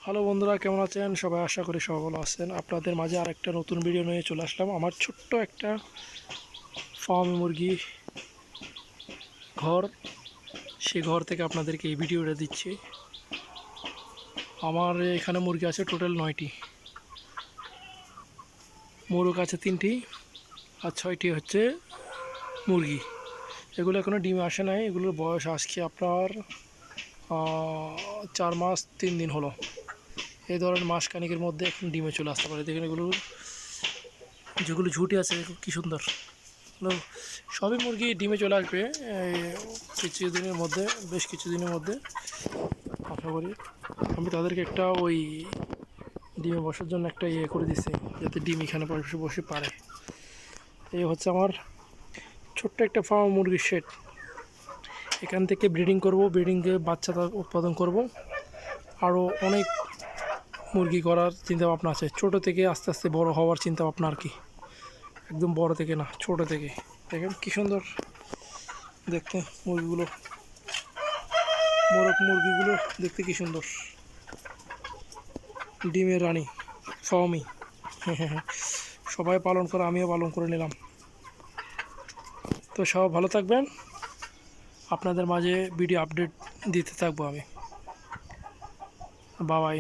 Hello বন্ধুরা, কেমন আছেন সবাই? আশা করি সবাই ভালো আছেন। আপনাদের মাঝে আরেকটা নতুন ভিডিও নিয়ে চলে আসলাম। আমার ছোট্ট একটা ফার্ম মুরগি ঘর, সেই ঘর থেকে আপনাদেরকে এই ভিডিওটা দিচ্ছি। আমার এখানে মুরগি আছে টোটাল 9টি, মোরগ আছে 3টি, আর 6টি হচ্ছে মুরগি। এগুলো এখনও ডিমে আসে নাই। এগুলোর বয়স আজকে আপনার 4 মাস 3 দিন হলো। এই ধরনের মাসখানিকের মধ্যে এখন ডিমে চলে আসতে পারে। দেখেন এগুলো যেগুলো ঝুঁটি আছে কী সুন্দর। হ্যালো, সবই মুরগি ডিমে চলে আসবে এই কিছুদিনের মধ্যে, বেশ কিছুদিনের মধ্যে আশা করি। আমি তাদেরকে একটা ওই ডিমে বসার জন্য একটা করে দিচ্ছি, যাতে ডিম এখানে বসে বসে পারে। এই হচ্ছে আমার ছোট্ট একটা ফার্ম মুরগির শেড। এখান থেকে ব্রিডিং করব, ব্রিডিংয়ে বাচ্চা উৎপাদন করব। আরও অনেক মুরগি করার চিন্তাভাবনা আছে। ছোটো থেকে আস্তে আস্তে বড় হওয়ার চিন্তাভাবনা আর কি। একদম বড় থেকে না, ছোট থেকে। দেখেন কী সুন্দর দেখতে মুরগিগুলো, মোরগ মুরগিগুলো দেখতে কী সুন্দর। ডিমের রানী ফার্মি। সবাই পালন করে, আমিও পালন করে নিলাম। তো সব ভালো থাকবেন, আপনাদের মাঝে ভিডিও আপডেট দিতে থাকবো আমি। বাবাই।